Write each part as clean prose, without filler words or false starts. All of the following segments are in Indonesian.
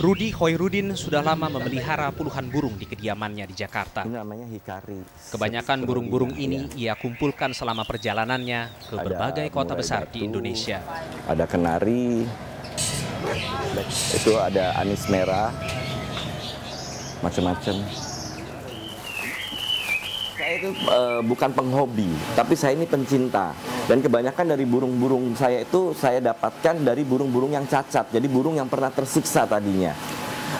Rudi Khoirudin sudah lama memelihara puluhan burung di kediamannya di Jakarta. Ini namanya hikari. Kebanyakan burung-burung ini ia kumpulkan selama perjalanannya ke berbagai kota besar di Indonesia. Ada kenari, itu ada anis merah, macam-macam. Saya itu bukan penghobi, tapi saya ini pencinta. Dan kebanyakan dari burung-burung saya itu saya dapatkan dari burung-burung yang cacat. Jadi burung yang pernah tersiksa tadinya.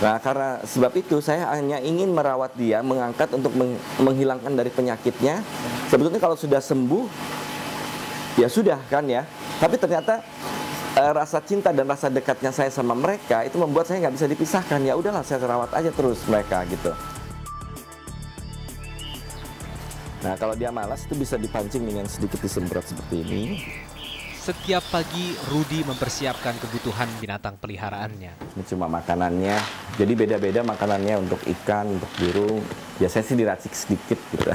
Nah, karena sebab itu saya hanya ingin merawat dia, mengangkat untuk menghilangkan dari penyakitnya. Sebetulnya kalau sudah sembuh, ya sudah kan ya. Tapi ternyata rasa cinta dan rasa dekatnya saya sama mereka itu membuat saya nggak bisa dipisahkan. Ya udahlah, saya rawat aja terus mereka gitu. Nah, kalau dia malas itu bisa dipancing dengan sedikit disemprot seperti ini. Setiap pagi, Rudi mempersiapkan kebutuhan binatang peliharaannya. Ini cuma makanannya. Jadi beda-beda makanannya untuk ikan, untuk burung. Biasanya sih diracik sedikit gitu.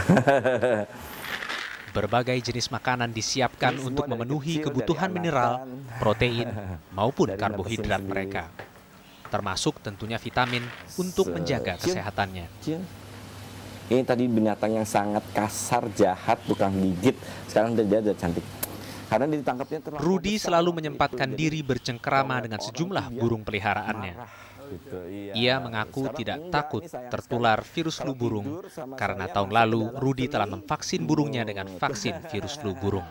Berbagai jenis makanan disiapkan untuk memenuhi kebutuhan mineral, protein, maupun karbohidrat mereka. Termasuk tentunya vitamin untuk menjaga kesehatannya. Ini tadi binatang yang sangat kasar, jahat, tukang gigit. Sekarang dia udah cantik. Karena ditangkapnya terlalu Rudi selalu menyempatkan diri bercengkerama dengan sejumlah burung peliharaannya. Ia mengaku tidak takut tertular virus flu burung karena tahun lalu Rudi telah memvaksin burungnya dengan vaksin virus flu burung.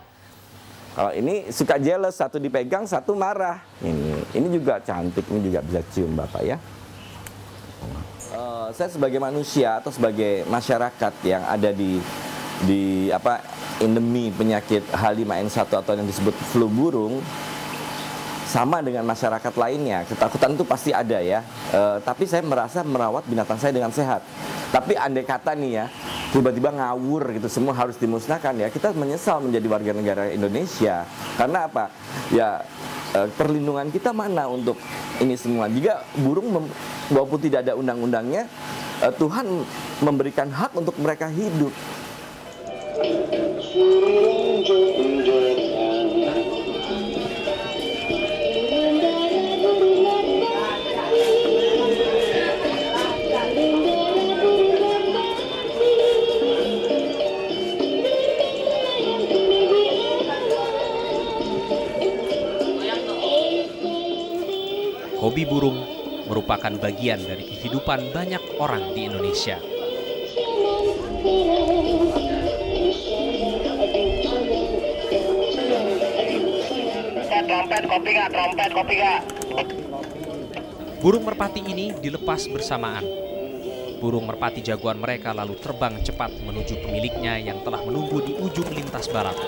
Kalau ini suka jealous, satu dipegang, satu marah. Ini juga cantik, ini juga bisa cium Bapak ya. Saya sebagai manusia atau sebagai masyarakat yang ada di endemi penyakit H5N1 atau yang disebut flu burung, sama dengan masyarakat lainnya. Ketakutan itu pasti ada ya. Tapi saya merasa merawat binatang saya dengan sehat. Tapi andai kata nih ya, tiba-tiba ngawur gitu, semua harus dimusnahkan ya, kita menyesal menjadi warga negara Indonesia. Karena apa? Ya perlindungan kita mana untuk ini semua. Jika burung walaupun tidak ada undang-undangnya, Tuhan memberikan hak untuk mereka hidup. Hobi burung merupakan bagian dari kehidupan banyak orang di Indonesia. Trompet, kopi gak? Burung merpati ini dilepas bersamaan. Burung merpati jagoan mereka lalu terbang cepat menuju pemiliknya yang telah menunggu di ujung lintas barat.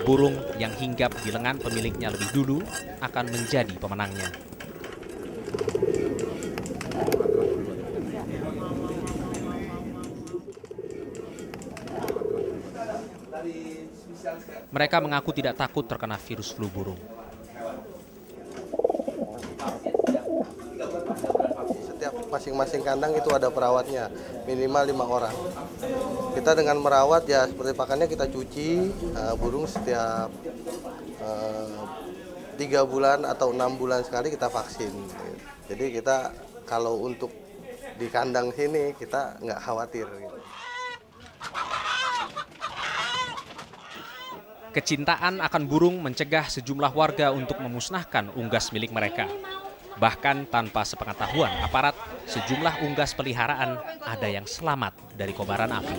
Burung yang hinggap di lengan pemiliknya lebih dulu akan menjadi pemenangnya. Mereka mengaku tidak takut terkena virus flu burung. Setiap masing-masing kandang itu ada perawatnya, minimal 5 orang. Kita dengan merawat ya seperti pakannya kita cuci, burung setiap 3 bulan atau 6 bulan sekali kita vaksin. Jadi kita kalau untuk di kandang sini kita nggak khawatir. Kecintaan akan burung mencegah sejumlah warga untuk memusnahkan unggas milik mereka. Bahkan tanpa sepengetahuan aparat, sejumlah unggas peliharaan ada yang selamat dari kobaran api.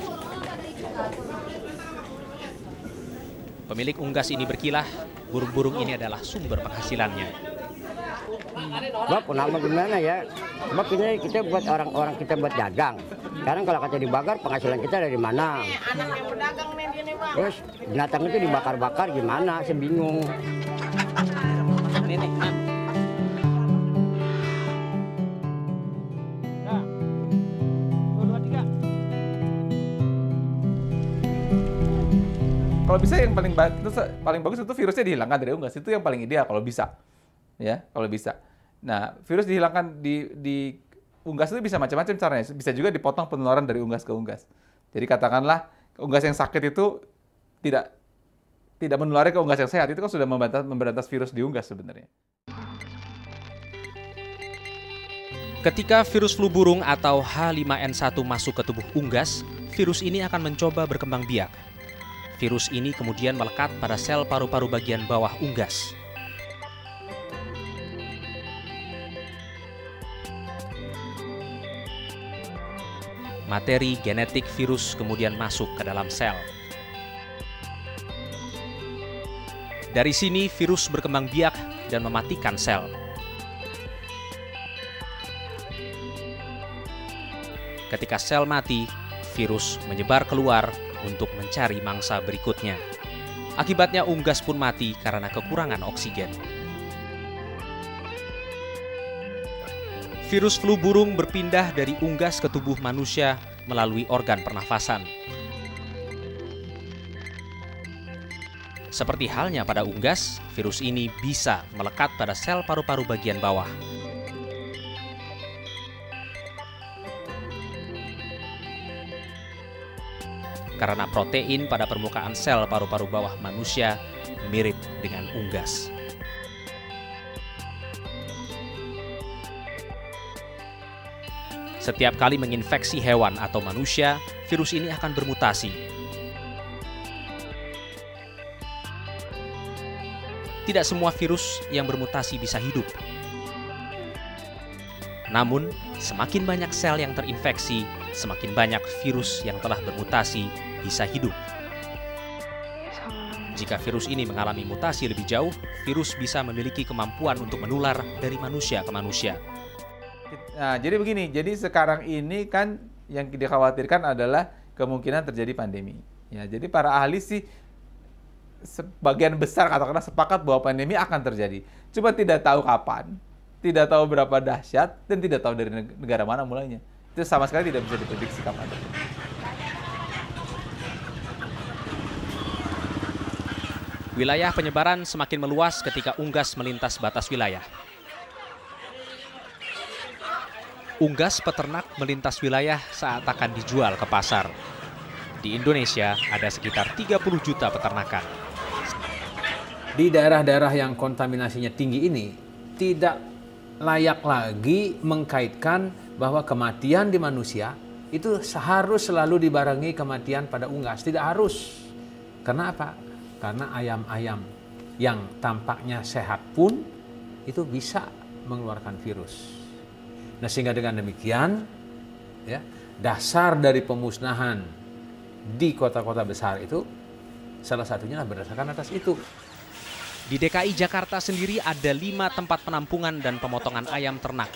Pemilik unggas ini berkilah, burung-burung ini adalah sumber penghasilannya. Sebab nama gimana ya? Sebab ini kita buat orang-orang kita buat dagang. Sekarang kalau kata dibakar, penghasilan kita dari mana? Terus binatang itu dibakar-bakar gimana? Saya bingung. Kalau bisa yang paling bagus itu virusnya dihilangkan dari unggas, itu yang paling ideal kalau bisa. Ya, kalau bisa. Nah, virus dihilangkan di unggas itu bisa macam-macam caranya. Bisa juga dipotong penularan dari unggas ke unggas. Jadi katakanlah unggas yang sakit itu tidak tidak menulari ke unggas yang sehat, itu kan sudah memberantas virus di unggas sebenarnya. Ketika virus flu burung atau H5N1 masuk ke tubuh unggas, virus ini akan mencoba berkembang biak. Virus ini kemudian melekat pada sel paru-paru bagian bawah unggas. Materi genetik virus kemudian masuk ke dalam sel. Dari sini virus berkembang biak dan mematikan sel. Ketika sel mati, virus menyebar keluar untuk mencari mangsa berikutnya. Akibatnya unggas pun mati karena kekurangan oksigen. Virus flu burung berpindah dari unggas ke tubuh manusia melalui organ pernafasan. Seperti halnya pada unggas, virus ini bisa melekat pada sel paru-paru bagian bawah. Karena protein pada permukaan sel paru-paru bawah manusia mirip dengan unggas. Setiap kali menginfeksi hewan atau manusia, virus ini akan bermutasi. Tidak semua virus yang bermutasi bisa hidup. Namun, semakin banyak sel yang terinfeksi, semakin banyak virus yang telah bermutasi bisa hidup. Jika virus ini mengalami mutasi lebih jauh, virus bisa memiliki kemampuan untuk menular dari manusia ke manusia. Nah, jadi begini, jadi sekarang ini kan yang dikhawatirkan adalah kemungkinan terjadi pandemi. Ya, jadi para ahli sih sebagian besar katakanlah sepakat bahwa pandemi akan terjadi. Cuma tidak tahu kapan, tidak tahu berapa dahsyat, dan tidak tahu dari negara mana mulainya. Itu sama sekali tidak bisa diprediksi kapan. Wilayah penyebaran semakin meluas ketika unggas melintas batas wilayah. Unggas peternak melintas wilayah saat akan dijual ke pasar. Di Indonesia ada sekitar 30 juta peternakan. Di daerah-daerah yang kontaminasinya tinggi ini, tidak layak lagi mengkaitkan bahwa kematian di manusia itu harus selalu dibarengi kematian pada unggas. Tidak harus. Karena apa? Karena ayam-ayam yang tampaknya sehat pun itu bisa mengeluarkan virus. Nah, sehingga dengan demikian, ya, dasar dari pemusnahan di kota-kota besar itu salah satunya berdasarkan atas itu. Di DKI Jakarta sendiri ada 5 tempat penampungan dan pemotongan ayam ternak.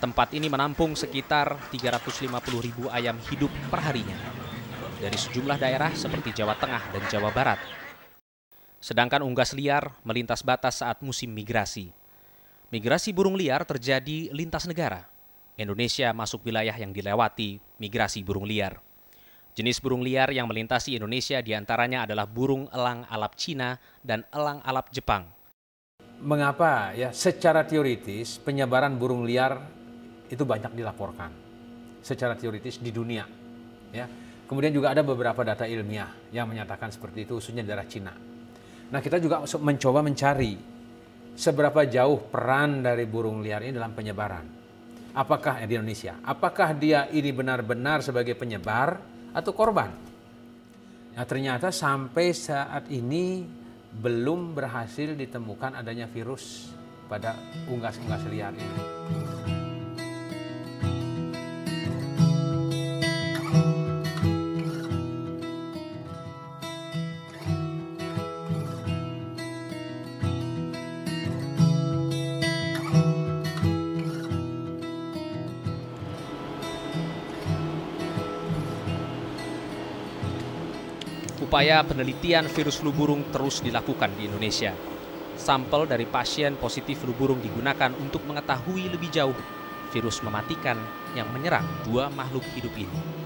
Tempat ini menampung sekitar 350.000 ayam hidup per harinya dari sejumlah daerah seperti Jawa Tengah dan Jawa Barat. Sedangkan unggas liar melintas batas saat musim migrasi. Migrasi burung liar terjadi lintas negara. Indonesia masuk wilayah yang dilewati migrasi burung liar. Jenis burung liar yang melintasi Indonesia diantaranya adalah burung elang alap Cina dan elang alap Jepang. Mengapa ya secara teoritis penyebaran burung liar itu banyak dilaporkan secara teoritis di dunia, ya. Kemudian juga ada beberapa data ilmiah yang menyatakan seperti itu, khususnya di daerah Cina. Nah, kita juga mencoba mencari seberapa jauh peran dari burung liar ini dalam penyebaran. Apakah di Indonesia? Apakah dia ini benar-benar sebagai penyebar atau korban? Nah, ternyata sampai saat ini belum berhasil ditemukan adanya virus pada unggas-unggas liar ini. Upaya penelitian virus flu burung terus dilakukan di Indonesia. Sampel dari pasien positif flu burung digunakan untuk mengetahui lebih jauh virus mematikan yang menyerang 2 makhluk hidup ini.